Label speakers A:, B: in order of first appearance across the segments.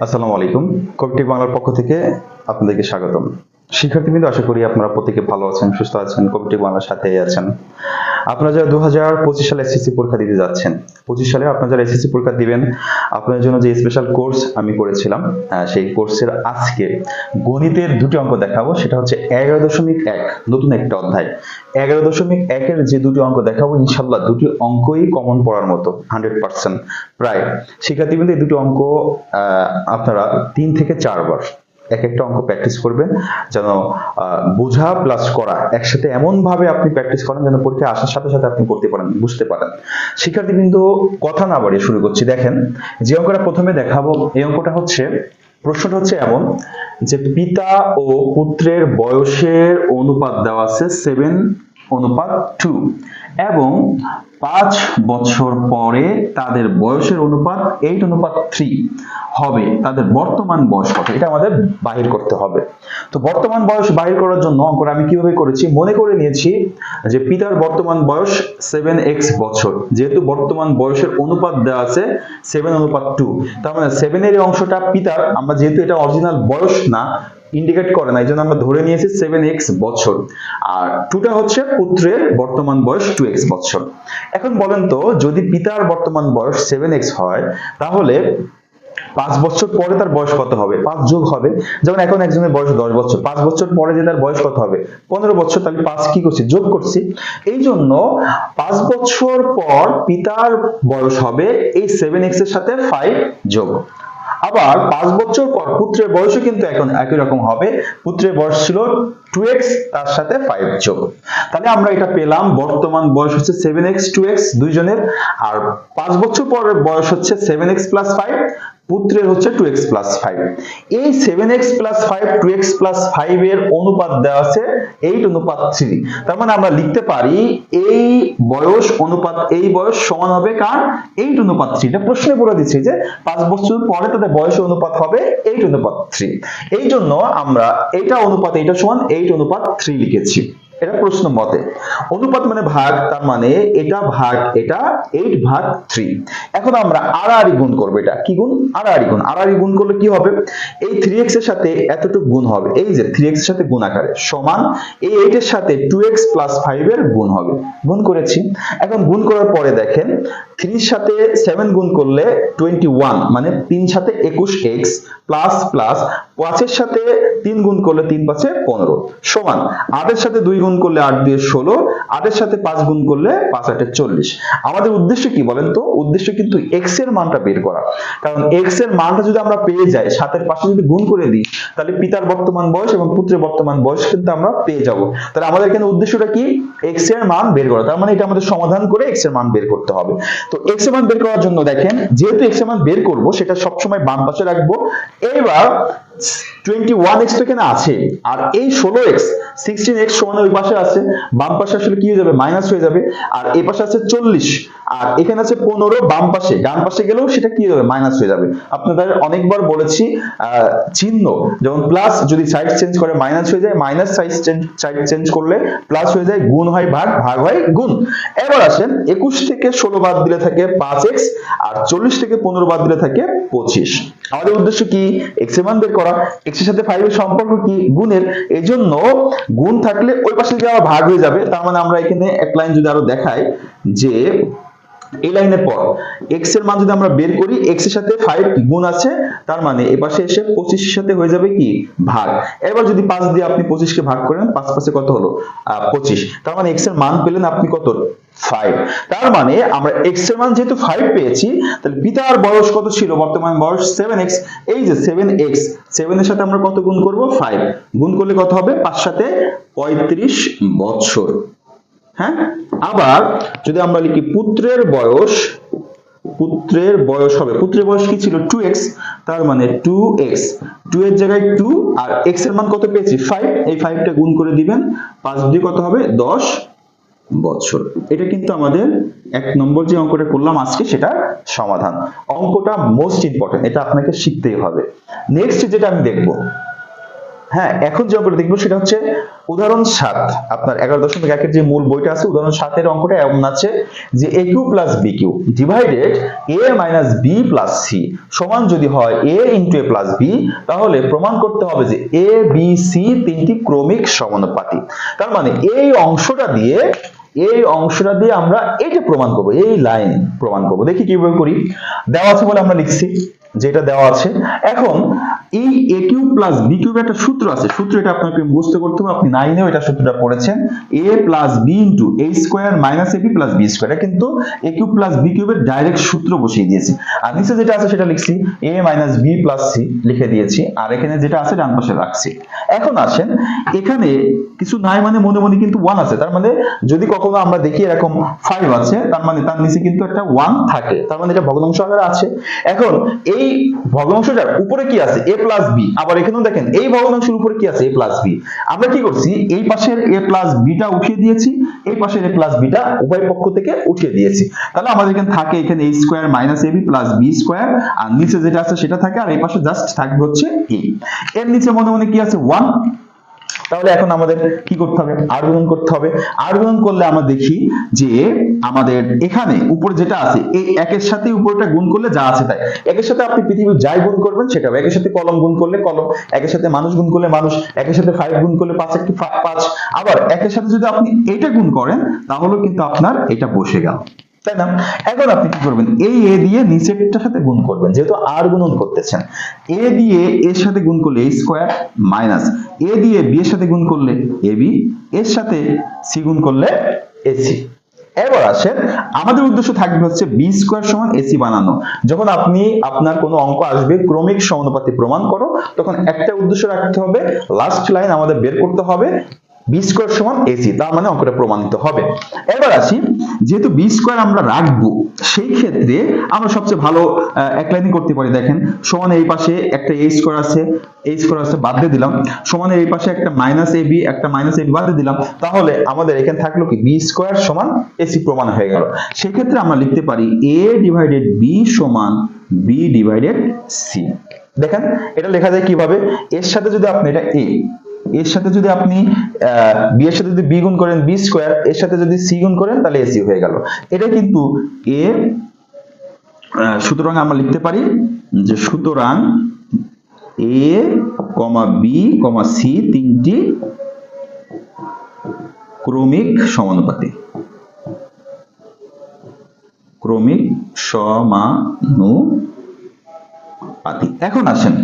A: আসসালামু আলাইকুম। কবিটেক বাংলার পক্ষ থেকে আপনাদেরকে স্বাগতম। শিক্ষার্থীবৃন্দ, আশা করি আপনারা প্রত্যেকে ভালো আছেন, সুস্থ আছেন, কবিটেক বাংলার সাথেই আছেন। আপনারা যারা 2025 সালে এসএসসি পরীক্ষা দিতে যাচ্ছেন, 25 সালে আপনারা যারা এসএসসি পরীক্ষা দিবেন, আপনাদের জন্য যে স্পেশাল কোর্স আমি করেছিলাম, সেই কোর্সের আজকে গণিতের দুটি অঙ্ক দেখাবো। সেটা হচ্ছে 11.1, নতুন একটা অধ্যায়। 11.1 এর যে দুটি অঙ্ক দেখাবো, ইনশাআল্লাহ দুটি অঙ্কই কমন পড়ার মতো 100% প্রায়। শিক্ষার্থীবৃন্দ, এই দুটি অঙ্ক আপনারা 3 থেকে 4 বার এক একটা অঙ্ক প্র্যাকটিস করবেন, যেন বোঝা প্লাস করা একসাথে এমন ভাবে আপনি প্র্যাকটিস করেন যেন পরীক্ষা আসার সাথে সাথে আপনি করতে পারেন, বুঝতে পারেন। শিক্ষার্থীবৃন্দ, কথা না বাড়িয়ে শুরু করছি। দেখেন, যে অঙ্কটা প্রথমে দেখাবো, এই অঙ্কটা হচ্ছে, প্রশ্নটা হচ্ছে এমন যে পিতা ও পুত্রের বয়সের অনুপাত দেওয়া আছে 7:2 এবং 5 বছর পরে তাদের বয়সের অনুপাত 8:3 হবে। তাদের বর্তমান বয়স কত, এটা আমাদের বাহির করতে হবে। তো বর্তমান বয়স বাহির করার জন্য অঙ্কটা আমি কিভাবে করেছি, মনে করে নিয়েছি যে পিতার বর্তমান বয়স 7x বছর, যেহেতু বর্তমান বয়সের অনুপাত দেওয়া আছে 7:2, তার মানে 7 এর অংশটা পিতার, আমরা যেহেতু এটা অরিজিনাল বয়স না, ইন্ডিকেট করে না, এই জন্য আমরা ধরে নিয়েছি 7x বছর, আর 2টা হচ্ছে পুত্রের বর্তমান বয়স 2x বছর। এখন বলেন তো, যদি পিতার বর্তমান বয়স 7x হয়, তাহলে 5 বছর পরে তার বয়স কত হবে? 5 যোগ হবে। যেমন এখন একজনের বয়স 10 বছর, 5 বছর পরে যে তার বয়স কত হবে? 15 বছর। তাহলে 5 কি করছি? যোগ করছি। এই জন্য 5 বছর পর পিতার বয়স হবে এই 7x এর সাথে 5 যোগ। আবার 5 বছর পর পুত্রের বয়সও কিন্তু এখন একই রকম হবে। পুত্রের বয়স ছিল 2x, তার সাথে 5 যোগ। তাহলে আমরা এটা পেলাম, বর্তমান বয়স হচ্ছে 7x 2x দুইজনের, আর 5 বছর পরের বয়স হচ্ছে 7x plus 5, পুত্রের হচ্ছে 2x plus 5। এই 7x plus 5 2x plus 5 এর অনুপাত দেওয়া আছে 8:3। তার মানে আমরা লিখতে পারি এই বয়স অনুপাত এই বয়স সমান হবে কার? 8:3। এটা প্রশ্নে বলে দিচ্ছে যে 5 বছর পরে তাদের বয়স অনুপাত হবে 8:3। এই জন্য আমরা এটা অনুপাত এটা সমান 8:3 লিখেছি। এটা প্রশ্ন মতে। অনুপাত মানে ভাগ, তার মানে এটা ভাগ এটা 8/3। এখন আমরা আড়াআড়ি গুণ করব। এটা কি গুণ? আড়াআড়ি গুণ। আড়াআড়ি গুণ করলে কি হবে? এই 3x এর সাথে এতটুকু গুণ হবে, এই যে 3x এর সাথে গুণ আকারে, সমান এই 8 এর সাথে 2x plus 5 এর গুণ হবে। গুণ করেছি। এখন গুণ করার পরে দেখেন, 3 এর সাথে 7 গুণ করলে 21, মানে 3 সাথে 21x প্লাস প্লাস 5 এর সাথে 3 গুণ করলে 3 5 15 সমান 8 এর সাথে 2 গুণ করলে 8 2 16, 8 এর সাথে 5 গুণ করলে 5 8 40। আমাদের উদ্দেশ্য কি বলেন তো? উদ্দেশ্য কিন্তু x এর মানটা বের করা। কারণ x এর মানটা যদি আমরা পেয়ে যাই, 7 এর পাশে যদি গুণ করে দিই, তাহলে পিতার বর্তমান বয়স এবং পুত্রের বর্তমান বয়স কিন্তু আমরা পেয়ে যাব। তাহলে আমাদের এখানে উদ্দেশ্যটা কি? x এর মান বের করা। তার মানে এটা আমাদের সমাধান করে x এর মান বের করতে হবে। তো x এর মান বের করার জন্য দেখেন, যেহেতু x এর মান বের করব, সেটা সবসময় বাম পাশে রাখবো। এবার 21x তো এখানে আছে, আর এই 16x 16x সমান ওই পাশে আছে, বাম পাশে আসলে কি হয়ে যাবে? মাইনাস হয়ে যাবে। আর এই পাশে আছে 40, আর এখানে আছে 15, বাম পাশে, ডান পাশে গেলেও সেটা কি হয়ে যাবে? মাইনাস হয়ে যাবে। আপনাদের অনেকবার বলেছি, চিহ্ন যেমন প্লাস যদি সাইড চেঞ্জ করে মাইনাস হয়ে যায়, মাইনাস সাইড চেঞ্জ করলে প্লাস হয়ে যায়, গুণ হয় ভাগ, ভাগ হয় গুণ। এবার আসেন, 21 থেকে 16 বাদ দিলে থাকে 5x, আর 40 থেকে 15 বাদ দিলে থাকে 25। আমাদের উদ্দেশ্য কি? x এর মান বের করা। x এর সাথে 5 এর সম্পর্ক কি? গুণের। এইজন্য গুণ থাকলে ওই পাশে যাওয়া ভাগ হয়ে যাবে। তার মানে আমরা এখানে এক লাইন যদি আরো দেখাই, যে এই লাইনের পর x এর মান যদি আমরা বের করি, x এর সাথে 5 গুণ আছে, তার মানে এই পাশে এসে 25 এর সাথে হয়ে যাবে কি? ভাগ। এবার যদি 5 দিয়ে আপনি 25 কে ভাগ করেন, 5 5 কত হলো? 25। তার মানে x এর মান পেলেন আপনি কত? 5। তার মানে আমরা x এর মান যেহেতু 5 পেয়েছি, তাহলে পিতার বয়স কত ছিল? বর্তমান বয়স 7x। এই যে 7x, 7 এর সাথে আমরা কত গুণ করব? 5। গুণ করলে কত হবে? 5 সাথে 35 বছর। হ্যাঁ, আবার যদি আমরা লিখি পুত্রের বয়স, পুত্রের বয়স হবে, পুত্রের বয়স কি ছিল? 2x, তার মানে 2x, 2 এর জায়গায় 2, আর x এর মান কত পেয়েছি? 5। এই 5 টা গুণ করে দিবেন, 5 দিয়ে কত হবে? 10 বছর। এটা কিন্তু আমাদের 1 নম্বর যে অঙ্কটা করলাম আজকে, সেটা সমাধান। অঙ্কটা মোস্ট ইম্পর্টেন্ট, এটা আপনাকে শিখতেই হবে। নেক্সট যেটা আমি দেখব, হ্যাঁ, এখন যে অঙ্কটা দেখবো সেটা হচ্ছে উদাহরণ 7। আপনার 11.1 যে মূল বইটা আছে উদাহরণ 7 এর অঙ্কটা এমন আছে যে a Q plus b Q divided a minus b plus c সমান যদি হয় a into a plus b, তাহলে প্রমাণ করতে হবে যে a b c তিনটি ক্রমিক সমানুপাতি। তার মানে এই অংশটা দিয়ে আমরা এটা প্রমাণ করব, এই লাইন প্রমাণ করব। দেখি কিভাবে করি। দেওয়া আছে বলে আমরা লিখছি, যেটা দেওয়া আছে। এখন এই a cube plus b cube একটা সূত্র আছে, সূত্র এটা আপনাকে মুখস্থ করতে হবে। আপনি 9 এও এটা সূত্রটা পড়েছেন, a plus b into a square minus ab plus b square. এটা কিন্তু a কিউব প্লাস b কিউবের ডাইরেক্ট সূত্র বসিয়ে দিয়েছি, আর নিচে যেটা আছে সেটা লিখছি a minus b plus c লিখে দিয়েছি, আর এখানে যেটা আছে ডান পাশে রাখছি। এখন আসেন, এখানে কিছু নাই মানে মনে মনে কিন্তু 1 আছে। তার মানে যদি কখনো আমরা দেখি এরকম 5 আছে, তার মানে তার নিচে কিন্তু একটা 1 থাকে, তার মানে এটা ভগ্নাংশ আকারে আছে। এখন এই ভগ্নাংশটার উপরে কি আছে a প্লাস b, আবার এখানেও দেখেন এই ভগ্নাংশের উপরে কি আছে a প্লাস b। আমরা কি করছি, এই পাশের a প্লাস b টা উঠিয়ে দিয়েছি, এই পাশের a প্লাস b টা উভয় পক্ষ থেকে উঠিয়ে দিয়েছি। তাহলে আমাদের এখানে থাকে এখানে a square minus ab plus b square, আর নিচে যেটা আছে সেটা থাকে, আর এই পাশে জাস্ট থাকবে হচ্ছে a। এর নিচে মনে মনে কি আছে 1। তাহলে এখন আমাদের কি করতে হবে, আর গুণন করতে হবে। আর গুণন করলে আমরা দেখি যে আমাদের এখানে উপরে যেটা আছে এই একের সাথে উপরটা গুণ করলে যা আছে তাই। একের সাথে আপনি পৃথিবীর যাই গুণ করবেন সেটা হবে। একের সাথে কলম গুণ করলে কলম, একের সাথে মানুষ গুণ করলে মানুষ, একের সাথে 5 গুণ করলে 5 একটি 5। আবার একের সাথে যদি আপনি এটা গুণ করেন তাহলে কিন্তু আপনার এটা বসে গেল, তাই না? এখন আপনি কি করবেন, এই a দিয়ে নিচেরটার সাথে গুণ করবেন, যেহেতু আর গুণন করতেছেন। a দিয়ে এর সাথে গুণ করলে a স্কয়ার মাইনাস a দিয়ে b এর সাথে গুণ করলে ab, এর সাথে c গুণ করলে ac। এবার আসেন, আমাদের উদ্দেশ্য থাকবে হচ্ছে b স্কয়ার সমান ac বানানো। যখন আপনি আপনার কোনো অঙ্ক আসবে ক্রমিক সমানুপাতি প্রমাণ করো, তখন একটা উদ্দেশ্য রাখতে হবে, লাস্ট লাইন আমাদের বের করতে হবে b স্কয়ার সমান ac, তার মানে অঙ্কটা প্রমাণিত হবে। এবার আসি, যেহেতু b স্কয়ার আমরা রাখবো, সেই ক্ষেত্রে আমরা সবচেয়ে ভালো এক লাইনই করতে পারি। দেখেন, সমান এই পাশে একটা a স্কয়ার আছে, বাদ দিয়ে দিলাম, সমান এই পাশে একটা মাইনাস ab, একটা মাইনাস ab বাদ দিয়ে দিলাম, তাহলে আমাদের এখানে থাকলো কি b স্কয়ার সমান ac প্রমাণ হয়ে গেল। সেই ক্ষেত্রে আমরা লিখতে পারি a ডিভাইডেড b সমান b ডিভাইডেড c। দেখেন এটা লেখা যায় কিভাবে, এর সাথে যদি আপনি এটা a, এর সাথে যদি আপনি b এর সাথে যদি b গুণ করেন b স্কয়ার, এর সাথে যদি c গুণ করেন তাহলে ac হয়ে গেল। এটা কিন্তু a, সুতরাং আমরা লিখতে পারি যে সুতরাং a, b, c তিনটি ক্রমিক সমানুপাতি। এখন আসেন,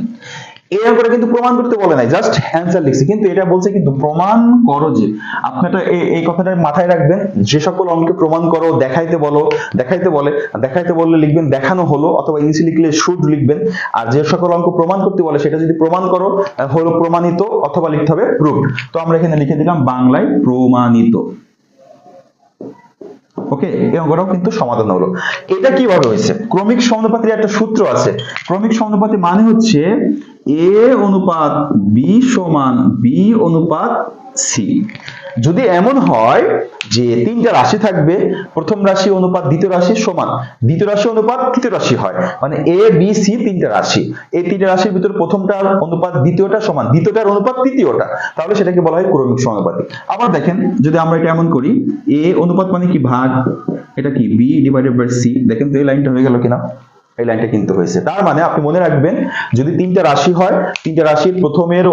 A: এই অঙ্কটা কিন্তু প্রমাণ করতে বলে নাই, জাস্ট অ্যানসার লিখছি, কিন্তু এটা বলছে কিন্তু প্রমাণ করো। যে আপনারা এই কথাটা মাথায় রাখবেন, যে সকল অঙ্কে প্রমাণ করো দেখাইতে বললে লিখবেন দেখানো হলো, অথবা ইংলিশে লিখলে শুড লিখবেন। আর যে সকল অঙ্ক প্রমাণ করতে বলে সেটা যদি প্রমাণ করো হলো প্রমাণিত, অথবা লিখতে হবে প্রুভড। তো আমরা এখানে লিখে দিলাম বাংলায় প্রমাণিত। ওকে, এই অঙ্কটাও কিন্তু সমাধান হলো। এটা কিভাবে হয়েছে, ক্রমিক সমানুপাতির একটা সূত্র আছে। ক্রমিক সমানুপাতি মানে হচ্ছে a অনুপাত b সমান b অনুপাত c। যদি এমন হয় যে তিনটা রাশি থাকবে, প্রথম রাশি অনুপাত দ্বিতীয় রাশি সমান দ্বিতীয় রাশি অনুপাত তৃতীয় রাশি হয়, মানে a b c তিনটা রাশি, এই তিনটা রাশির ভিতর প্রথমটার অনুপাত দ্বিতীয়টা সমান দ্বিতীয়টার অনুপাত তৃতীয়টা, তাহলে সেটাকে বলা হয় ক্রমিক সমানুপাতি। আবার দেখেন, যদি আমরা এটা এমন করি, a অনুপাত মানে কি ভাগ, এটা কি b ডিভাইডেড বাই c। দেখেন তো এই লাইনটা হয়ে গেল কিনা, এই লাইনটা কিন্তু হয়েছে। তার মানে আপনি মনে রাখবেন, যদি তিনটা রাশি হয়, তিনটা রাশির প্রথমের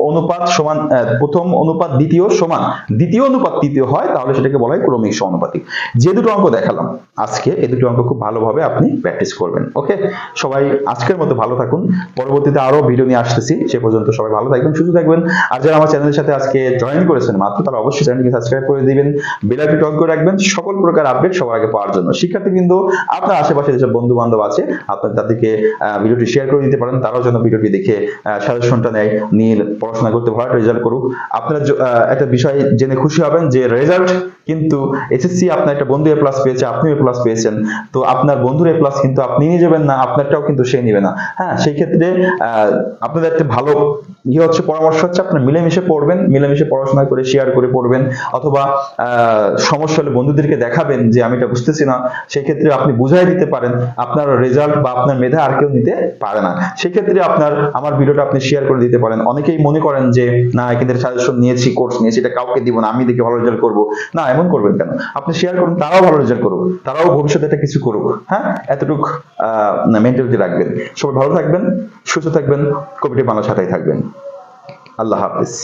A: অনুপাত সমান প্রথম অনুপাত দ্বিতীয় সমান দ্বিতীয় অনুপাত তৃতীয় হয়, তাহলে সেটাকে বলা হয় ক্রমিক সমানুপাতি। যে দুটো অঙ্ক দেখালাম আজকে, এই দুটো অঙ্ক খুব ভালোভাবে আপনি প্র্যাকটিস করবেন। ওকে, সবাই আজকের মতো ভালো থাকুন, পরবর্তীতে আরো ভিডিও নিয়ে আসতেছি। সে পর্যন্ত সবাই ভালো থাকবেন, সুস্থ থাকবেন। আর যারা আমার চ্যানেলের সাথে আজকে জয়েন করেছেন মাত্র, তারা অবশ্যই চ্যানেলকে সাবস্ক্রাইব করে দিবেন, বেল আইকনটি অন করে রাখবেন সকল প্রকার আপডেট সবার আগে পাওয়ার জন্য। শিক্ষার্থীবৃন্দ, আপনার আশেপাশে যেসব বন্ধু বান্ধব আছে, আপনার তাদেরকে ভিডিওটি শেয়ার করে দিতে পারেন, তারাও যেন ভিডিওটি দেখে সাজেশনটা নিয়ে পড়াশোনা করতে ভালো রেজাল্ট করুক। আপনারা একটা বিষয় জেনে খুশি হবেন যে রেজাল্ট কিন্তু এসএসসি আপনার একটা বন্ধু A+ পেয়েছে, আপনি A+ পেয়েছেন, তো আপনার বন্ধুর A+ কিন্তু আপনি নিয়ে যাবেন না, আপনারটাও কিন্তু সে নেবে না। হ্যাঁ, সেই ক্ষেত্রে আপনাদের একটা ভালো পরামর্শ হচ্ছে আপনারা মিলেমিশে পড়বেন, মিলেমিশে পড়াশোনা করে শেয়ার করে পড়বেন, অথবা সমস্যা হলে বন্ধুদেরকে দেখাবেন যে আমি এটা বুঝতেছি না, সেই ক্ষেত্রে আপনি বুঝাই দিতে পারেন। আপনার রেজাল্ট বা আপনার মেধা আর কেউ নিতে পারে না। সেক্ষেত্রে আপনার আমার ভিডিওটা আপনি শেয়ার করে দিতে পারেন। অনেকেই মনে করেন যে না, এখানে সাজেশন নিয়েছি, কোর্স নিয়েছি, এটা কাউকে দিব না, আমি দেখে ভালো রেজাল্ট করবো। না, এমন করবেন কেন? আপনি শেয়ার করুন, তারাও ভালো রেজাল্ট করুক, তারাও ভবিষ্যতে একটা কিছু করুক। হ্যাঁ, এতটুকু মেন্টালিটি রাখবেন। সবাই ভালো থাকবেন, সুস্থ থাকবেন, কমিটি বাংলার সাথেই থাকবেন। আল্লাহ হাফিজ।